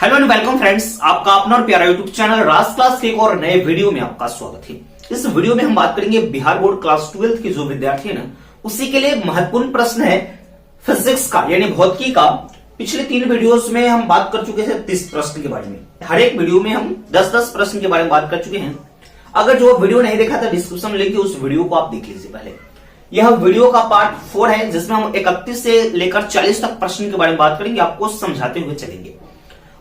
Hello and welcome friends, आपका अपना और प्यारा यूट्यूब चैनल राज क्लास के एक और नए वीडियो में आपका स्वागत है। इस वीडियो में हम बात करेंगे बिहार बोर्ड क्लास 12 के जो विद्यार्थी है ना, उसी के लिए महत्वपूर्ण प्रश्न है फिजिक्स का यानी भौतिकी का। पिछले 3 वीडियोस में हम बात कर चुके थे 30 प्रश्न के बारे में। हर एक वीडियो में हम 10-10 प्रश्न के बारे में बात कर चुके हैं। अगर जो वीडियो नहीं देखा था, डिस्क्रिप्शन में लिंक है, उस वीडियो को आप देख लीजिए पहले। यह वीडियो का पार्ट 4 है, जिसमें हम 31 से लेकर 40 तक प्रश्न के बारे में बात करेंगे, आपको समझाते हुए चलेंगे।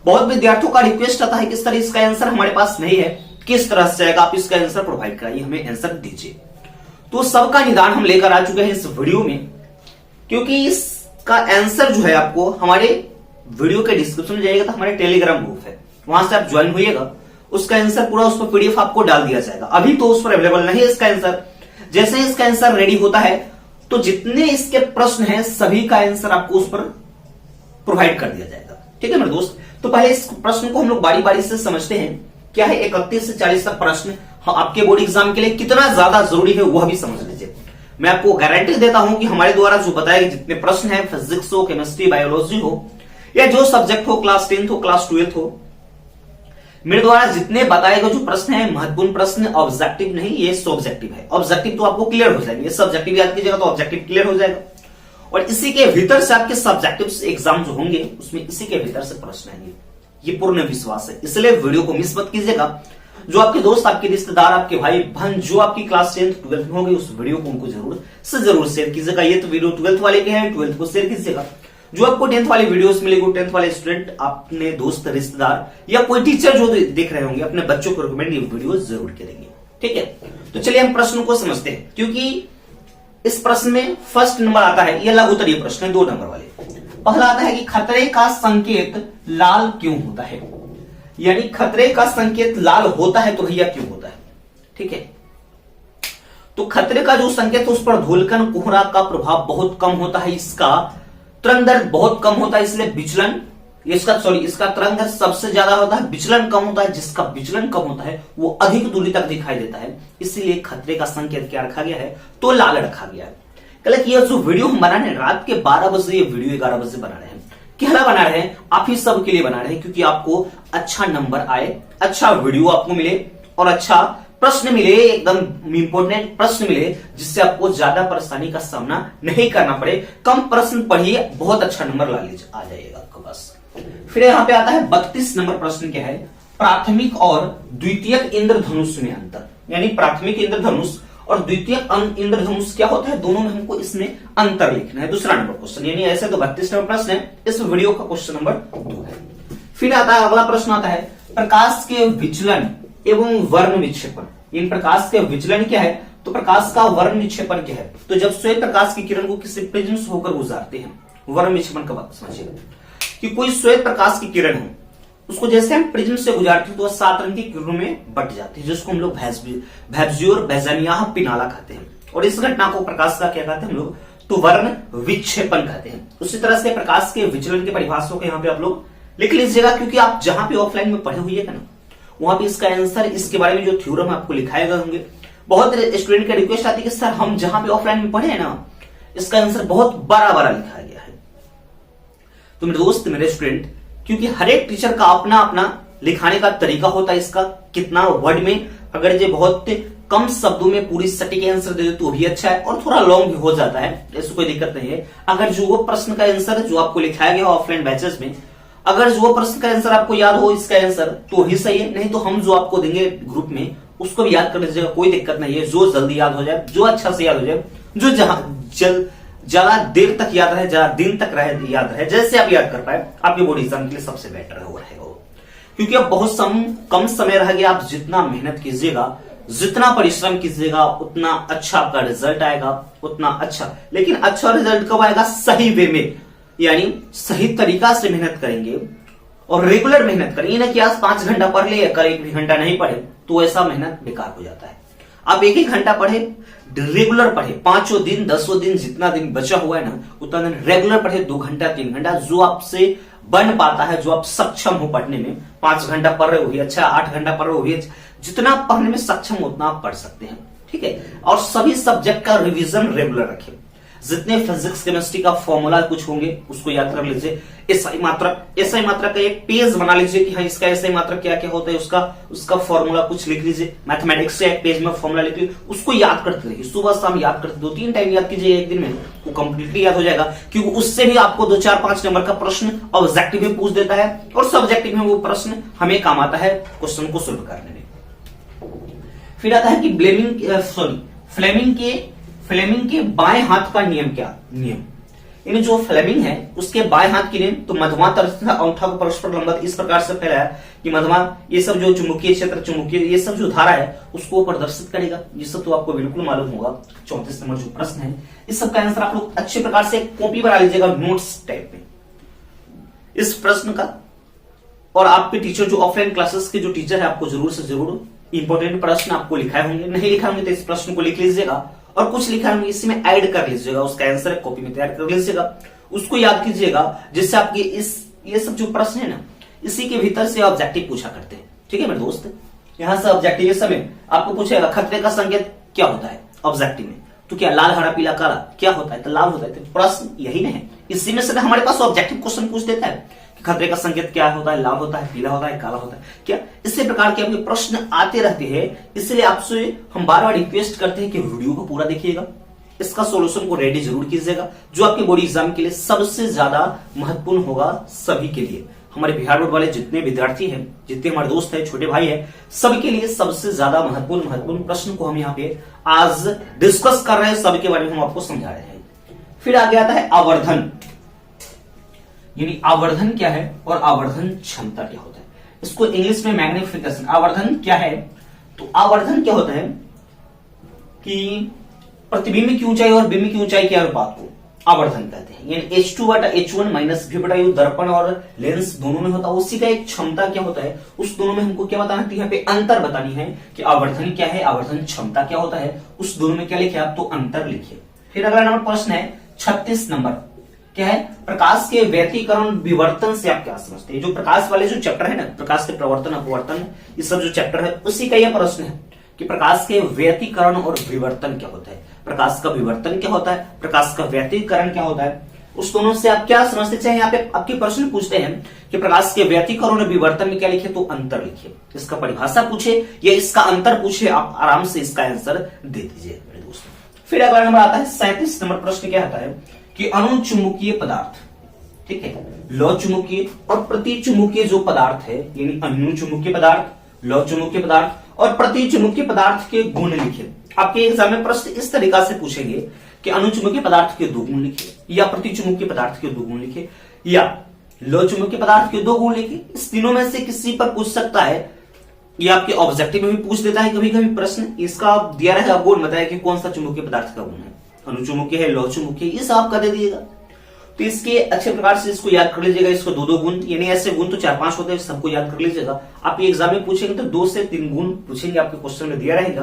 बहुत विद्यार्थियों का रिक्वेस्ट आता है कि सर इसका आंसर हमारे पास नहीं है, किस तरह से आएगा, आप इसका आंसर प्रोवाइड कराइए, हमें आंसर दीजिए। तो सबका निदान हम लेकर आ चुके हैं इस वीडियो में, क्योंकि इसका आंसर जो है आपको हमारे वीडियो के डिस्क्रिप्शन में जाइएगा तो हमारे टेलीग्राम ग्रुप है, वहां से आप ज्वाइन होइएगा। उसका आंसर पूरा उस पर पीडीएफ आपको डाल दिया जाएगा। अभी तो उस पर अवेलेबल नहीं है इसका आंसर। जैसे ही इसका आंसर रेडी होता है तो जितने इसके प्रश्न हैं सभी का आंसर आपको उस पर प्रोवाइड कर दिया जाएगा। ठीक है मेरे दोस्त, तो पहले इस प्रश्न को हम लोग बारी बारी से समझते हैं। क्या है 31 से 40 तक प्रश्न आपके बोर्ड एग्जाम के लिए कितना ज्यादा जरूरी है वह भी समझ लीजिए। मैं आपको गारंटी देता हूं कि हमारे द्वारा जो बताए गए जितने प्रश्न हैं, फिजिक्स हो, केमिस्ट्री, बायोलॉजी हो या जो सब्जेक्ट हो, क्लास 10th हो, क्लास 12th हो, मेरे द्वारा जितने बताए गए जो प्रश्न है महत्वपूर्ण प्रश्न, ऑब्जेक्टिव नहीं, ये सब्जेक्टिव है। ऑब्जेक्टिव तो आपको क्लियर हो जाएंगे, सब्जेक्टिव याद कीजिएगा तो ऑब्जेक्टिव क्लियर हो जाएगा। और इसी के भीतर से आपके सब्जेक्टिव एग्जाम जो होंगे उसमें इसी के भीतर से प्रश्न आएंगे, ये पूर्ण विश्वास है। इसलिए वीडियो को मिस मत कीजिएगा। जो आपके दोस्त, आपके रिश्तेदार, आपके भाई बहन जो आपकी क्लास 10th 12th में होंगे, उस वीडियो को उनको जरूर से जरूर शेयर कीजिएगा। ये तो वीडियो 12th वाले के हैं, 12th को शेयर कीजिएगा। जो आपको 10th वाली वीडियोस मिलेगी, 10th वाले स्टूडेंट, अपने दोस्त, रिश्तेदार या कोई टीचर जो देख रहे होंगे, अपने बच्चों को रिकमेंड ये वीडियो जरूर करेंगे। ठीक है, तो चलिए हम प्रश्न को समझते हैं। क्योंकि इस प्रश्न में फर्स्ट नंबर आता है, यह लघुत्तरीय प्रश्न है, 2 नंबर वाले। पहला आता है कि खतरे का संकेत लाल क्यों होता है, यानी खतरे का संकेत लाल होता है तो भैया क्यों होता है। ठीक है, तो खतरे का जो संकेत है उस पर धूलकण कोहरा का प्रभाव बहुत कम होता है, इसका तरंग दैर्ध्य बहुत कम होता है, इसलिए विचलन इसका तरंग दैर्ध्य सबसे ज्यादा होता है, विचलन कम होता है। जिसका विचलन कम होता है वो अधिक दूरी तक दिखाई देता है, इसीलिए खतरे का संकेत क्या रखा गया है, तो लाल रखा गया है। कल ये जो वीडियो हम बना रहे हैं रात के 12 बजे, ये वीडियो 11 बजे बना रहे हैं। क्या बना रहे हैं, आप ही सब के लिए बना रहे हैं, क्योंकि आपको अच्छा नंबर आए, अच्छा वीडियो आपको मिले और अच्छा प्रश्न मिले, एकदम इंपोर्टेंट प्रश्न मिले, जिससे आपको ज्यादा परेशानी का सामना नहीं करना पड़े। कम प्रश्न पढ़िए, बहुत अच्छा नंबर आ जाएगा आपके पास। फिर यहाँ पे आता है 32 नंबर प्रश्न। क्या है, प्राथमिक और द्वितीयक इंद्रधनुष में अंतर, यानी प्राथमिक इंद्रधनुष और द्वितीयक इंद्रधनुष क्या होता है, दोनों में हमको इसमें अंतर लिखना है। दूसरा नंबर क्वेश्चन, यानी ऐसे तो 32 नंबर प्रश्न है, इस वीडियो का क्वेश्चन नंबर 2 है। फिर आता है अगला प्रश्न आता है प्रकाश के विचलन एवं वर्ण विक्षेपण। इन प्रकाश के विचलन क्या है, तो प्रकाश का वर्ण विक्षेपण क्या है। तो जब श्वेत प्रकाश की किरण को किसी प्रिज्म से होकर गुजारते हैं, वर्ण विक्षेपण का बात समझिएगा कि कोई श्वेत प्रकाश की किरण हो, उसको जैसे हम प्रिज्म से गुजारते हैं तो वह 7 रंग की किरणों में बट जाती है, जिसको हम लोग वैब्ज्यूर बेजानिया पिनाला कहते हैं। और इस घटना को प्रकाश का क्या कहते हैं हम लोग, तो वर्ण विक्षेपण कहते हैं। उसी तरह से प्रकाश के विचलन की परिभाषा को यहाँ पे आप लोग लिख लीजिएगा, क्योंकि आप जहां पे ऑफलाइन में पढ़े हुए ना, वहां पे इसका आंसर, इसके बारे में जो थ्योरम आपको लिखाए गए होंगे। बहुत स्टूडेंट का रिक्वेस्ट आती है कि सर हम जहां पे ऑफलाइन में पढ़े हैं ना, इसका आंसर बहुत बड़ा बड़ा लिखा गया है। तो मेरे दोस्त, मेरे स्टूडेंट, क्योंकि हर एक टीचर का अपना अपना लिखाने का तरीका होता है, इसका कितना वर्ड में, अगर ये बहुत कम शब्दों में पूरी सटीक आंसर दे दे तो भी अच्छा है, और थोड़ा लॉन्ग भी हो जाता है, ऐसी कोई दिक्कत नहीं है। अगर जो वो प्रश्न का आंसर जो आपको लिखाया गया ऑफलाइन बैचेस में, अगर जो प्रश्न का आंसर आपको याद हो इसका आंसर, तो ही सही है, नहीं तो हम जो आपको देंगे ग्रुप में उसको भी याद कर लीजिएगा, कोई दिक्कत नहीं है। जो जल्दी याद हो जाए, जो अच्छा से याद हो जाए, जो ज्यादा देर तक याद रहे, ज्यादा दिन तक याद रहे, जैसे आप याद कर पाए, आपके बोर्ड एग्जाम के लिए सबसे बेटर रहेगा। क्योंकि अब बहुत कम समय रह गया, आप जितना मेहनत कीजिएगा, जितना परिश्रम कीजिएगा, उतना अच्छा आपका रिजल्ट आएगा, उतना अच्छा। लेकिन अच्छा रिजल्ट कब आएगा, सही वे में, यानी सही तरीका से मेहनत करेंगे और रेगुलर मेहनत करेंगे, ना कि आज 5 घंटा पढ़ ले, कल 1 घंटा नहीं पढ़े, तो ऐसा मेहनत बेकार हो जाता है। आप 1-1 घंटा पढ़े, रेगुलर पढ़े, 5 दिन 10 दिन जितना दिन बचा हुआ है ना, उतना दिन रेगुलर पढ़े, 2 घंटा 3 घंटा, जो आपसे बन पाता है, जो आप सक्षम हो पढ़ने में। 5 घंटा पढ़ रहे हो भी अच्छा, 8 घंटा पढ़ रहे हो भी अच्छा, जितना आप पढ़ने में सक्षम उतना आप पढ़ सकते हैं। ठीक है, और सभी सब्जेक्ट का रिवीजन रेगुलर रखें। जितने फिजिक्स केमिस्ट्री का फॉर्मूला कुछ होंगे उसको याद कर लीजिए। एसआई मात्रा का एक पेज बना लीजिए कि हाँ इसका एसआई मात्रा क्या क्या होता है, उसका फॉर्मूला कुछ लिख लीजिए। मैथमेटिक्स से एक पेज में फॉर्मूला लिखिए, उसको याद करते रहिए, सुबह शाम याद करते, 2-3 टाइम याद कीजिए एक दिन में, वो कंप्लीटली याद हो जाएगा। क्योंकि उससे भी आपको 2-4-5 नंबर का प्रश्न ऑब्जेक्टिव में पूछ देता है और सब्जेक्टिव में वो प्रश्न हमें काम आता है क्वेश्चन को सोल्व करने में। फिर आता है कि फ्लेमिंग के बाएं हाथ का नियम क्या? यानी जो फ्लेमिंग है उसके बाएं हाथ की नियम तो मध्यमा तथा अंगूठा को परस्पर लंबवत इस प्रकार से फैलाया कि मध्यमा ये सब जो चुंबकीय क्षेत्र, चुंबकीय ये सब जो धारा है उसको प्रदर्शित करेगा। ये सब तो आपको बिल्कुल मालूम होगा। 34 नंबर जो प्रश्न है इस सब का आंसर आप लोग अच्छे प्रकार से कॉपी बना लीजिएगा नोट्स टाइप में इस प्रश्न का। और आपके टीचर जो ऑफलाइन क्लासेस के जो टीचर है आपको जरूर से जरूर इंपॉर्टेंट प्रश्न आपको लिखाए होंगे, नहीं लिखा होंगे तो इस प्रश्न को लिख लीजिएगा और कुछ लिखा होंगे इसमें ऐड कर लीजिएगा, उसका आंसर कॉपी में तैयार कर लीजिएगा, उसको याद कीजिएगा, जिससे आपके ये सब जो प्रश्न है ना इसी के भीतर से ऑब्जेक्टिव पूछा करते हैं। ठीक है मेरे दोस्त, यहां से ऑब्जेक्टिव इस समय आपको पूछेगा खतरे का संकेत क्या होता है ऑब्जेक्टिव में, तो क्या लाल हरा पीला काला क्या होता है, तो लाल होता है। तो प्रश्न यही ना है, इसी में से हमारे पास ऑब्जेक्टिव क्वेश्चन पूछ देता है कि खतरे का संकेत क्या होता है, लाल होता है, पीला होता है, काला होता है क्या। इसी प्रकार के आपके प्रश्न आते रहते हैं, इसलिए आपसे हम बार बार रिक्वेस्ट करते हैं कि वीडियो को पूरा देखिएगा, इसका सॉल्यूशन को रेडी जरूर कीजिएगा, जो आपके बोर्ड एग्जाम के लिए सबसे ज्यादा महत्वपूर्ण होगा सभी के लिए। हमारे बिहार बोर्ड वाले जितने विद्यार्थी हैं, जितने हमारे दोस्त हैं, छोटे भाई हैं, सबके लिए सबसे ज्यादा महत्वपूर्ण प्रश्न को हम यहाँ पे आज डिस्कस कर रहे हैं, सबके बारे में हम आपको समझा रहे हैं। फिर आगे आता है आवर्धन, यानी आवर्धन क्या है और आवर्धन क्षमता क्या होता है। इसको इंग्लिश में मैग्निफिकेशन। आवर्धन क्या है, तो आवर्धन क्या होता है कि प्रतिबिंब की ऊंचाई और बिंब की ऊंचाई के अनुपात को आवर्धन कहते हैं। यानी H2/H1 माइनस V/U दर्पण और लेंस दोनों में होता है, उसी का एक क्षमता क्या होता है, उस दोनों में हमको क्या बताना है, यहाँ पे अंतर बतानी है कि आवर्धन क्या है, आवर्धन क्षमता क्या होता है, उस दोनों में क्या लिखे आप, तो अंतर लिखिए। फिर अगला नंबर प्रश्न है 36 नंबर, क्या है, प्रकाश के व्यतिकरण विवर्तन से आप क्या समझते हैं। जो प्रकाश वाले जो चैप्टर है ना, प्रकाश के प्रवर्तन अपवर्तन ये सब जो चैप्टर है उसी का यह प्रश्न है कि प्रकाश के व्यतिकरण और विवर्तन क्या होता है, प्रकाश का विवर्तन क्या होता है, प्रकाश का व्यतिकरण क्या होता है, उस दोनों से आप क्या समझते। चाहे यहाँ पे आपके प्रश्न पूछते हैं कि प्रकाश के व्यतिकरण और विवर्तन में क्या लिखे, तो अंतर लिखिए। इसका परिभाषा पूछे या इसका अंतर पूछे, आप आराम से इसका आंसर दे दीजिए मेरे दोस्तों। फिर अगला नंबर आता है 37 नंबर प्रश्न क्या आता है कि अनुचुंबकीय पदार्थ, ठीक है, लौ चुंबकीय और प्रति चुंबकीय जो पदार्थ है, यानी अनुचुंबकीय पदार्थ, लौ चुंबकीय पदार्थ और प्रति चुंबकीय पदार्थ के गुण लिखे। आपके एग्जाम में प्रश्न इस तरीका से पूछेंगे कि अनुचुंबकीय पदार्थ के 2 गुण लिखे, या प्रति चुंबकीय पदार्थ के 2 गुण लिखे, या लौ चुंबकीय पदार्थ के 2 गुण लिखे। इस तीनों में से किसी पर पूछ सकता है। ये आपके ऑब्जेक्टिव में भी पूछ देता है कभी कभी प्रश्न, इसका दिया रहेगा गुण बताया कि कौन सा चुंबकीय पदार्थ का गुण है, अनुचुंबकीय है, लौ चुंबकीय, ये सब आपका दे दिएगा। तो इसके अच्छे प्रकार से इसको याद कर लीजिएगा। इसको 2-2 गुण, यानी ऐसे गुण तो 4-5 होते हैं, सबको याद कर लीजिएगा। आप ये एग्जाम में पूछेंगे तो 2 से 3 गुण पूछेंगे, आपके क्वेश्चन में दिया रहेगा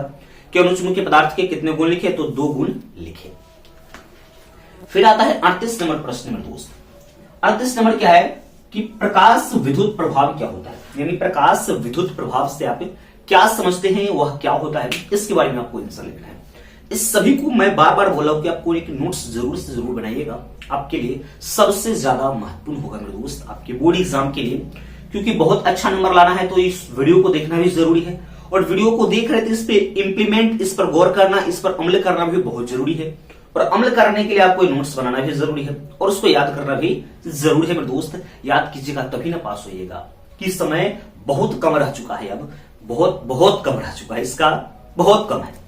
कि अनुचुंबकीय पदार्थ के कितने गुण लिखे, तो 2 गुण लिखे। फिर आता है 38 नंबर प्रश्न में दोस्त। 38 नंबर क्या है कि प्रकाश विद्युत प्रभाव क्या होता है, यानी प्रकाश विद्युत प्रभाव से आप क्या समझते हैं, वह क्या होता है, इसके बारे में आपको आंसर लिखना है। इस सभी को मैं बार बार बोला हूं कि आपको एक नोट्स जरूर से जरूर बनाइएगा, आपके लिए सबसे ज्यादा महत्वपूर्ण होगा मेरे दोस्त आपके बोर्ड एग्जाम के लिए। क्योंकि बहुत अच्छा नंबर लाना है तो इस वीडियो को देखना भी जरूरी है, और वीडियो को देख रहे थे इस पे इंप्लीमेंट, इस पर गौर करना, इस पर अमल करना भी बहुत जरूरी है। और अमल करने के लिए आपको नोट्स बनाना भी जरूरी है और उसको याद करना भी जरूरी है मेरे दोस्त। याद कीजिएगा तभी ना पास होइएगा, कि समय बहुत कम रह चुका है, अब बहुत कम रह चुका है, इसका बहुत कम है।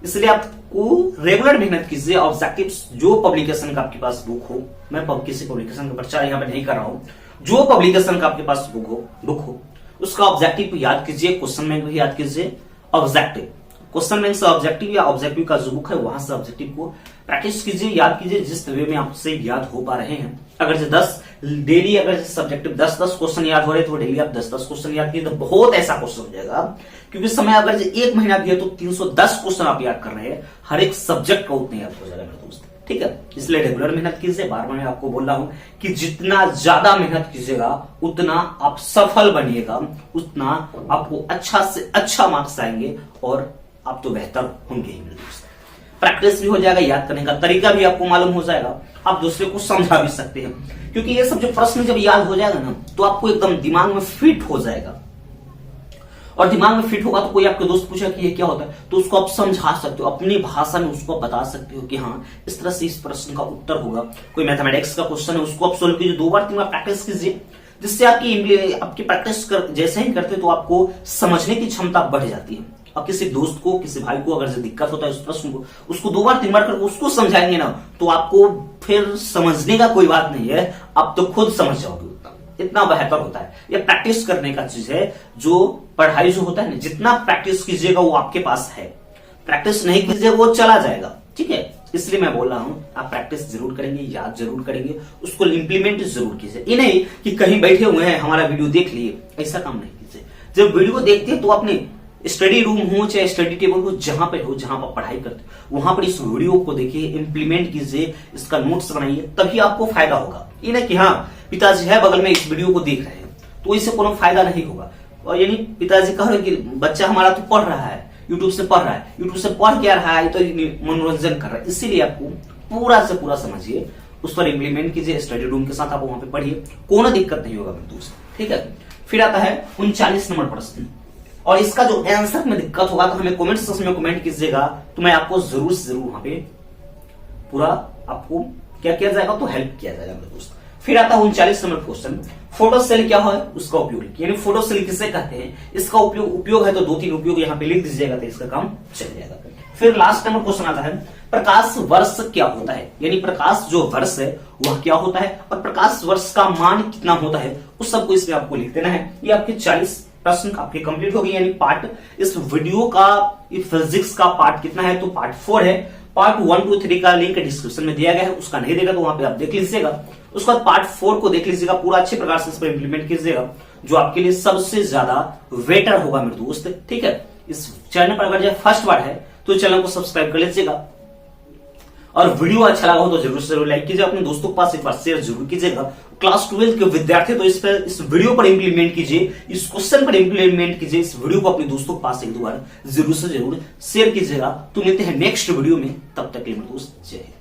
इसलिए आपको रेगुलर मेहनत कीजिए। ऑब्जेक्टिव जो पब्लिकेशन का आपके पास बुक हो, मैं किसी पब्लिकेशन का प्रचार यहाँ पे नहीं कर रहा हूं, जो पब्लिकेशन का आपके पास बुक हो उसका ऑब्जेक्टिव को याद कीजिए, क्वेश्चन बैंक भी याद कीजिए। ऑब्जेक्टिव क्वेश्चन बैंक से ऑब्जेक्टिव या ऑब्जेक्टिव का जो बुक है वहां से ऑब्जेक्टिव को प्रैक्टिस कीजिए, याद कीजिए, जिस वे में आपसे याद हो पा रहे हैं। अगर जो 10 डेली अगर सब्जेक्टिव 10-10 क्वेश्चन याद हो रहे तो डेली आप 10-10 क्वेश्चन याद कीजिए, तो बहुत ऐसा क्वेश्चन हो जाएगा। क्योंकि समय अगर 1 महीना भी है तो 310 क्वेश्चन आप याद कर रहे हैं, हर एक सब्जेक्ट का उतना याद हो जाएगा मेरे दोस्त, ठीक है। इसलिए रेगुलर मेहनत कीजिए। बार बार मैं आपको बोल रहा हूं कि जितना ज्यादा मेहनत कीजिएगा उतना आप सफल बनिएगा, उतना आपको अच्छा से अच्छा मार्क्स आएंगे और आप तो बेहतर होंगे ही मेरे दोस्त। प्रैक्टिस भी हो जाएगा, याद करने का तरीका भी आपको मालूम हो जाएगा, आप दूसरे को समझा भी सकते हैं। क्योंकि ये सब जो प्रश्न जब याद हो जाएगा ना तो आपको एकदम दिमाग में फिट हो जाएगा, और दिमाग में फिट होगा तो कोई आपके दोस्त पूछा कि ये क्या होता है तो उसको आप समझा सकते हो, अपनी भाषा में उसको बता सकते हो कि हाँ इस तरह से इस प्रश्न का उत्तर होगा। कोई मैथमेटिक्स का क्वेश्चन है उसको आप सोल्व कीजिए, 2 बार 3 बार प्रैक्टिस कीजिए, जिससे आपकी प्रैक्टिस जैसे ही करते तो आपको समझने की क्षमता बढ़ जाती है। अब किसी दोस्त को, किसी भाई को अगर दिक्कत होता है उस प्रश्न को, उसको 2 बार 3 बार करके उसको समझाएंगे ना तो आपको फिर समझने का कोई बात नहीं है, आप तो खुद समझ जाओगे, इतना बेहतर होता है। ये प्रैक्टिस करने का चीज है। जो पढ़ाई जो होता है ना, जितना प्रैक्टिस कीजिएगा वो आपके पास है, प्रैक्टिस नहीं कीजिएगा वो चला जाएगा, ठीक है। इसलिए मैं बोल रहा हूं आप प्रैक्टिस जरूर करेंगे, याद जरूर करेंगे, उसको इंप्लीमेंट जरूर कीजिए। ये नहीं कि कहीं बैठे हुए हैं हमारा वीडियो देख लिए, ऐसा काम नहीं कीजिए। जब वीडियो देखते हैं तो अपने स्टडी रूम हो चाहे स्टडी टेबल हो, जहां पर हो, जहां पर पढ़ाई करते हो वहां पर इस वीडियो को देखिए, इंप्लीमेंट कीजिए, इसका नोट्स बनाइए, तभी आपको फायदा होगा। ये ना कि हाँ पिताजी है बगल में इस वीडियो को देख रहे हैं तो इससे कोनो फायदा नहीं होगा। और यानी पिताजी कह रहे हैं कि बच्चा हमारा तो पढ़ रहा है, यूट्यूब से पढ़ रहा है, यूट्यूब से पढ़ क्या रहा है तो मनोरंजन कर रहा है, इसीलिए आपको पूरा से पूरा समझिए, उस पर इंप्लीमेंट कीजिए, स्टडी रूम के साथ आप वहां पे पढ़िए, कोनो दिक्कत नहीं होगा मेरे दोस्त, ठीक है। फिर आता है 39 नंबर प्रश्न, और इसका जो आंसर में दिक्कत होगा तो हमें कमेंट सेक्शन में कमेंट कीजिएगा, तो मैं आपको जरूर से जरूर वहां पे पूरा आपको क्या किया जाएगा तो हेल्प किया जाएगा मेरे दोस्त। फिर आता है 39 नंबर क्वेश्चन, फोटो सेल क्या है उसका उपयोग, यानी फोटो सेल किसे कहते हैं, इसका उपयोग है तो 2-3 उपयोग यहाँ पे लिख दीजिएगा तो इसका काम चल जाएगा। फिर लास्ट नंबर क्वेश्चन आता है प्रकाश वर्ष क्या होता है, यानी प्रकाश जो वर्ष है वह क्या होता है और प्रकाश वर्ष का मान कितना होता है, उस सबको इसमें आपको लिख देना है। ये आपके 40 प्रश्न आपके कंप्लीट हो गए, यानी पार्ट इस वीडियो का फिजिक्स का पार्ट कितना है तो पार्ट 4 है। पार्ट 1, 2, 3 का लिंक डिस्क्रिप्शन में दिया गया है, उसका नहीं देगा तो वहां पे आप देख लीजिएगा। उसके बाद पार्ट 4 को देख लीजिएगा, पूरा अच्छे प्रकार से इस पर इंप्लीमेंट कीजिएगा, जो आपके लिए सबसे ज्यादा बेटर होगा मेरे दोस्त, ठीक है। इस चैनल पर अगर जो फर्स्ट बार है तो चैनल को सब्सक्राइब कर लीजिएगा, और वीडियो अच्छा लगा हो तो जरूर से जरूर लाइक कीजिए, अपने दोस्तों के पास एक बार शेयर जरूर कीजिएगा। क्लास 12 के विद्यार्थी तो इस वीडियो पर इंप्लीमेंट कीजिए, इस क्वेश्चन पर इंप्लीमेंट कीजिए, इस वीडियो को अपने दोस्तों के पास एक 2 बार जरूर से जरूर शेयर कीजिएगा। तो मिलते हैं नेक्स्ट वीडियो में, तब तक के लिए मेरे दोस्त जय हिंद।